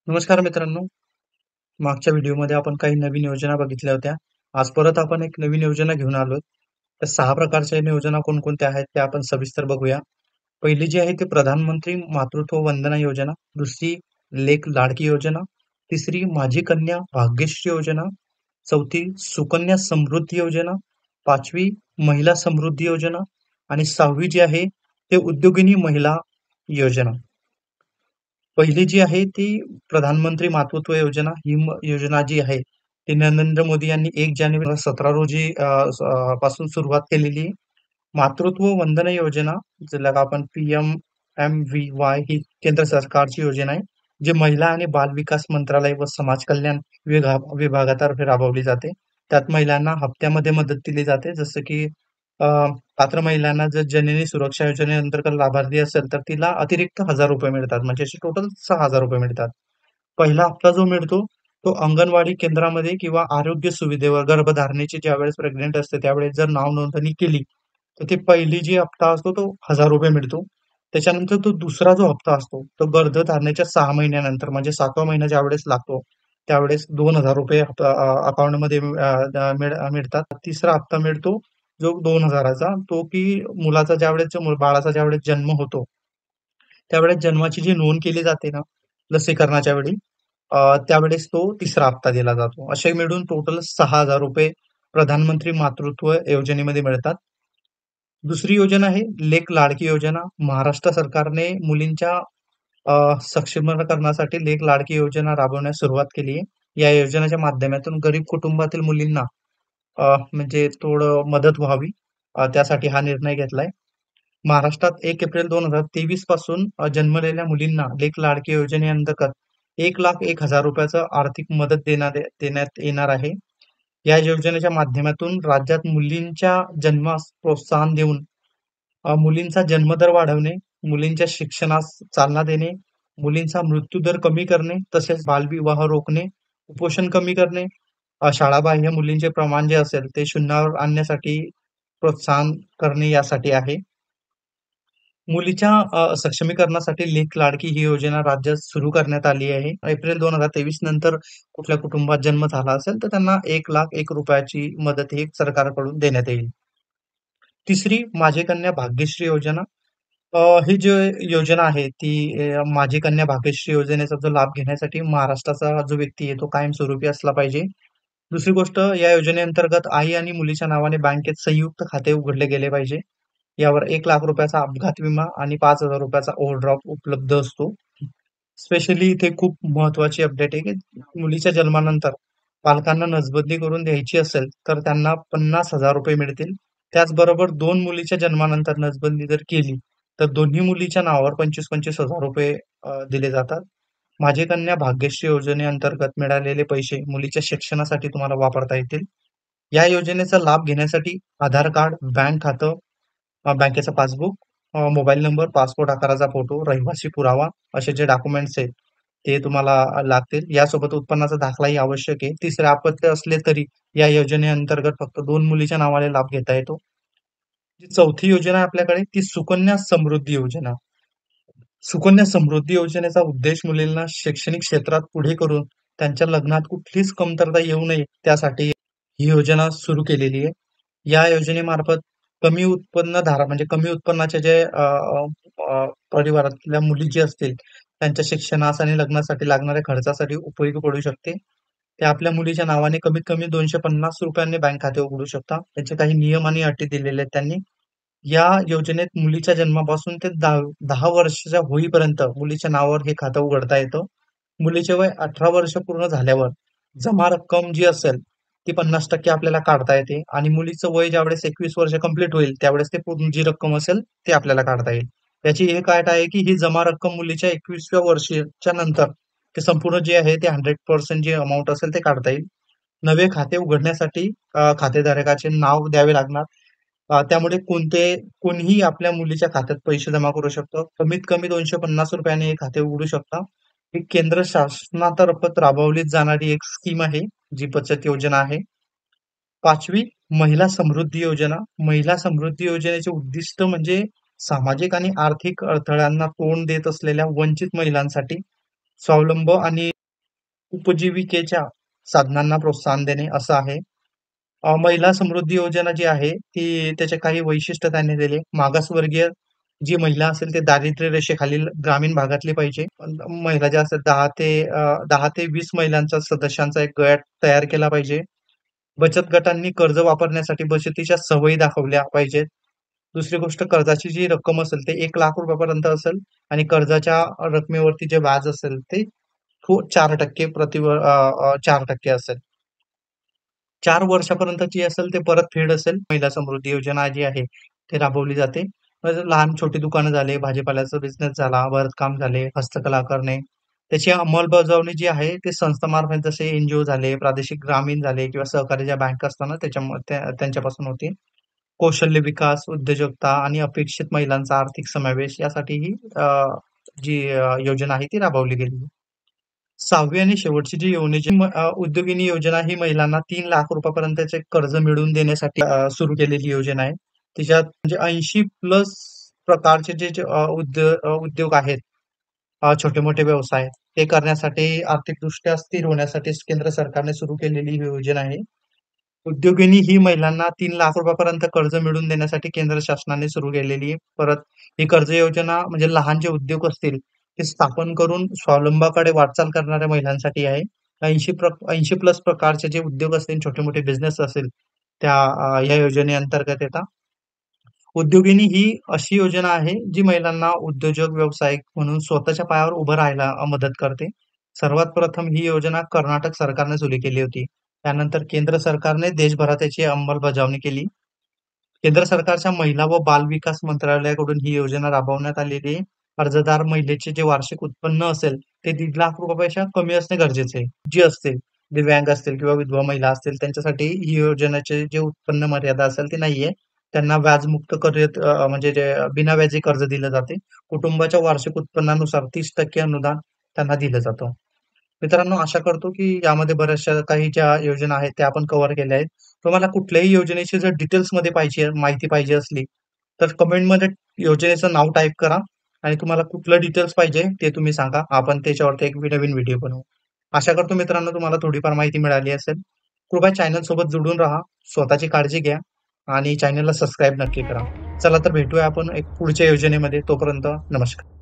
नमस्कार मित्रांनो. मागच्या व्हिडिओमध्ये आपण काही नवीन योजना बघितल्या होत्या. आज परत आपण एक नवीन योजना घेऊन आलोय. तर 6 प्रकारच्या योजना कोणकोणत्या आहेत त्या आपण सविस्तर बघूया. पहिली जी आहे ती प्रधानमंत्री मातृत्व वंदना योजना, दुसरी लेक लाडकी योजना, तिसरी माझी कन्या भाग्यश्री योजना, चौथी सुकन्या समृद्धी योजना, 5वी महिला समृद्धी योजना आणि 6वी जी आहे ते उद्योगिनी महिला योजना. पहिली जी आहे ती प्रधानमंत्री मातृत्व योजना ही योजना जी आहे, ती नरेंद्र मोदी यांनी 1 जानेवारी 2017 रोजी पासून सुरुवात केलेली आहे. मातृत्व वंदना योजना, ज्याला आपण पी-एम-एम-व्ही-वाय ही केंद्र सरकारची योजना आहे, जी महिला आणि बालविकास मंत्रालय व समाज कल्याण विभागातर्फे राबवली जाते. त्यात महिलांना हप्त्यामध्ये मदत दिली जाते. जसं की अ, पात्र महिलांना जर जननी सुरक्षा योजनेअंतर्गत लाभार्थी असेल, तर तिला अतिरिक्त ₹1000 मिळतात. म्हणजे असे टोटल ₹6000 मिळतात. पहिला हप्ता जो मिळतो, तो अंगणवाडी केंद्रामध्ये किंवा आरोग्य सुविधेवर गर्भधारणेची ज्यावेळेस प्रेग्नंट असते, त्यावेळेस जर नाव नोंदणी केली, तर ती पहिली जी हप्ता असतो तो ₹1000 मिळतो. त्याच्यानंतर तो दुसरा जो हप्ता असतो, तो गर्भधारणेच्या 6 महिन्यानंतर म्हणजे 7वा महिना ज्यावेळेस लागतो, त्यावेळेस ₹2000 अकाउंटमध्ये मिळतात. तिसरा हप्ता मिळतो जो 2000चा, तो की मुलाचा बाळाचा ज्यावेळेस जन्म होतो, त्यावेळेस जन्माची जी नोंद केली जाते ना, लसीकरणाच्या वेळी त्यावेळेस तो तिसरा हप्ता दिला जातो. असे मिळून टोटल ₹6000 प्रधानमंत्री मातृत्व योजनेमध्ये मिळतात. दुसरी योजना आहे लेक लाडकी योजना. महाराष्ट्र सरकारने मुलींच्या सक्षमीकरणासाठी लेक लाडकी योजना राबवण्यास सुरुवात केली आहे. या योजनेच्या माध्यमातून गरीब कुटुंबातील मुलींना म्हणजे थोडं मदत व्हावी, त्यासाठी हा निर्णय घेतलाय. महाराष्ट्रात 1 एप्रिल 2023 पासून जन्मलेल्या मुलींना लेक लाडकी योजनेअंतर्गत ₹1,01,000 आर्थिक मदत देण्यात येणार आहे. या योजनेच्या माध्यमातून राज्यात मुलींच्या जन्मास प्रोत्साहन देऊन मुलींचा जन्मदर वाढवणे, मुलींच्या शिक्षणास चालना देणे, मुलींचा मृत्यूदर कमी करणे, तसेच बालविवाह रोखणे, कुपोषण कमी करणे, शाळाबाह्य मुलींचे प्रमाण जे असेल ते शून्यावर आणण्यासाठी प्रोत्साहन करणे यासाठी आहे. मुलीच्या सक्षमीकरणासाठी लेक लाडकी ही योजना राज्यात सुरू करण्यात आली आहे. एप्रिल 2023 नंतर कुठल्या कुटुंबात जन्म झाला असेल, तर त्यांना ₹1,01,000 ची मदत ही सरकारकडून देण्यात येईल. तिसरी माझी कन्या भाग्यश्री योजना. ही जी योजना आहे ती माझी कन्या भाग्यश्री योजनेचा जो लाभ घेण्यासाठी महाराष्ट्राचा जो व्यक्ती आहे तो कायमस्वरूपी असला पाहिजे. दुसरी गोष्ट या योजनेअंतर्गत आई आणि मुलीच्या नावाने बँकेत संयुक्त खाते उघडले गेले पाहिजे. यावर ₹1,00,000 चा अपघात विमा आणि ₹5,000 चा ओव्हरड्राफ्ट उपलब्ध असतो. स्पेशली इथे खूप महत्त्वाची अपडेट आहे, की मुलीच्या जन्मानंतर पालकांना नसबंदी करून द्यायची असेल, तर त्यांना ₹50,000 मिळतील. त्याचबरोबर 2 मुलीच्या जन्मानंतर नसबंदी जर केली, तर दोन्ही मुलीच्या नावावर ₹25,000 दिले जातात. माझी कन्या भाग्यश्री योजनेअंतर्गत मिळालेले पैसे मुलीच्या शिक्षणासाठी तुम्हाला वापरता येतील. या योजनेचा लाभ घेण्यासाठी आधार कार्ड, बँक खातं, बँकेचं पासबुक, मोबाईल नंबर, पासपोर्ट आकाराचा फोटो, रहिवासी पुरावा असे जे डॉक्युमेंट्स आहेत, ते तुम्हाला लागतील. यासोबत उत्पन्नाचा दाखलाही आवश्यक आहे. तिसरे अपत्य असले तरी या योजनेअंतर्गत फक्त 2 मुलीच्या नावाने लाभ घेता येतो. जी चौथी योजना आहे आपल्याकडे ती सुकन्या समृद्धी योजना. सुकन्या समृद्धी योजनेचा उद्देश मुलींना शैक्षणिक क्षेत्रात पुढे करून त्यांच्या लग्नात कुठलीच कमतरता येऊ नये, त्यासाठी ही योजना सुरू केलेली आहे. या योजनेमार्फत कमी म्हणजे कमी उत्पन्नाचे जे परिवारातल्या मुली जे असतील, त्यांच्या शिक्षणास आणि लग्नासाठी लागणाऱ्या खर्चासाठी उपयोगी पडू शकते. ते आपल्या मुलीच्या नावाने कमीत कमी ₹250 बँक खाते उघडू शकतात. त्याचे काही नियम आणि अटी दिलेले आहेत त्यांनी. या योजनेत मुलीच्या जन्मापासून ते 10 वर्षाच्या होईपर्यंत मुलीच्या नावावर हे खातं उघडता येतं. मुलीचे वय 18 वर्ष पूर्ण झाल्यावर जमा रक्कम जी असेल, ती 50% आपल्याला काढता येते आणि मुलीचं वय ज्यावेळेस 21 वर्ष कंप्लीट होईल, त्यावेळेस ते पूर्ण जी रक्कम असेल, ती आपल्याला काढता येईल. याची एक अट आहे, की ही जमा रक्कम मुलीच्या 21व्या वर्षाच्या नंतर ते संपूर्ण जे आहे ते 100% जी अमाउंट असेल ते काढता येईल. नवे खाते उघडण्यासाठी खातेधारकाचे नाव द्यावे लागणार. त्यामुळे कोणीही आपल्या मुलीच्या खात्यात पैसे जमा करू शकतो. कमीत कमी ₹250 हे खाते उघडू शकता. ही केंद्र शासनातर्फे राबवली जाणारी एक स्कीम आहे, जी बचत योजना आहे. 5वी महिला समृद्धी योजना. महिला समृद्धी योजनेचे उद्दिष्ट म्हणजे सामाजिक आणि आर्थिक अडथळ्यांना तोंड देत असलेल्या वंचित महिलांसाठी स्वावलंब आणि उपजीविकेच्या साधनांना प्रोत्साहन देणे असं आहे. महिला समृद्धी योजना जी आहे, ती त्याचे काही वैशिष्ट्य त्यांनी दिले. मागासवर्गीय जी महिला असेल, ते दारिद्र्य रेषेखालील ग्रामीण भागातली पाहिजे. पण महिला ज्या असतात 10 ते 20 महिलांचा सदस्यांचा एक गट तयार केला पाहिजे. बचत गटांनी कर्ज वापरण्यासाठी बचतीच्या सवयी दाखवल्या पाहिजेत. दुसरी गोष्ट कर्जाची जी रक्कम असेल, ते ₹1,00,000 पर्यंत असेल आणि कर्जाच्या रकमेवरती जे व्याज असेल, ते 4% 4% असेल. 4 वर्षापर्यंतची असेल ते परतफेड असेल. महिला समृद्धी योजना जी आहे, ती राबवली जाते. लहान छोटी दुकानं झाले, भाजीपाल्याचा बिझनेस झाला, भरतकाम झाले, हस्तकला करणे. त्याची अंमलबजावणी जी आहे, ते संस्थामार्फत जसे एन-जी-ओ झाले, प्रादेशिक ग्रामीण झाले किंवा सहकारी ज्या बँका असतात ना, त्यांच्यापासून होते. कौशल्य विकास, उद्योजकता आणि अपेक्षित महिलांचा आर्थिक समावेश यासाठी ही जी योजना आहे ती राबवली गेली. 6वी आणि शेवटची जी उद्योगिनी योजना ही महिलांना ₹3,00,000 पर्यंतचे कर्ज मिळवून देण्यासाठी सुरू केलेली योजना आहे. तिच्यात म्हणजे 80 प्लस प्रकारचे जे उद्योग आहेत, छोटे-मोठे व्यवसाय ते करण्यासाठी आर्थिकदृष्ट्या स्थिर होण्यासाठी केंद्र सरकारने सुरू केलेली ही योजना आहे. उद्योगिनी ही महिलांना ₹3,00,000 पर्यंत कर्ज मिळवून देण्यासाठी केंद्र शासनाने सुरू केलेली आहे. परत ही कर्ज योजना म्हणजे लहान जे उद्योग असतील, ते स्थापन करून स्वावलंबाकडे वाटचाल करणाऱ्या महिलांसाठी आहे. 80 प्लस प्रकारचे जे उद्योग असतील, छोटे-मोठे बिझनेस असेल, या योजनेअंतर्गत येतात. उद्योगिनी ही अशी योजना आहे, जी महिलांना उद्योजक, व्यावसायिक म्हणून स्वतःच्या पायावर उभं राहायला मदत करते. सर्वात प्रथम ही योजना कर्नाटक सरकारने सुरू केली होती. त्यानंतर केंद्र सरकारने देशभरात याची अंमलबजावणी केली. केंद्र सरकारच्या महिला व बाल विकास मंत्रालयाकडून ही योजना राबवण्यात आलेली आहे. अर्जदार महिलेचे जे वार्षिक उत्पन्न असेल, ते ₹1,50,000 पेक्षा कमी असणे गरजेचे आहे. जी असतील, दिव्यांग असतील किंवा विधवा महिला असतील, त्यांच्यासाठी ही योजनेचे जे उत्पन्न मर्यादा असेल, ती नाहीये. त्यांना व्याजमुक्त म्हणजे जे बिनव्याजी कर्ज दिलं जाते. कुटुंबाच्या वार्षिक उत्पन्नानुसार 30% अनुदान त्यांना दिलं जातं. मित्रांनो, आशा करतो की यामध्ये बऱ्याचशा काही ज्या योजना आहेत त्या आपण कव्हर केल्या आहेत. तुम्हाला कुठल्याही योजनेची जर डिटेल्समध्ये माहिती पाहिजे असली, तर कमेंटमध्ये योजनेचं नाव टाइप करा आणि तुम्हाला कुठलं डिटेल्स पाहिजे ते तुम्ही सांगा. आपण त्याच्यावरती एक नवीन व्हिडिओ बनवू. आशा करतो मित्रांनो तुम्हाला थोडीफार माहिती मिळाली असेल. कृपया चॅनल सोबत जोडून राहा. स्वतःची काळजी घ्या आणि चॅनलला सबस्क्राईब नक्की करा. चला तर भेटूया आपण एक पुढच्या योजनेमध्ये. तोपर्यंत नमस्कार.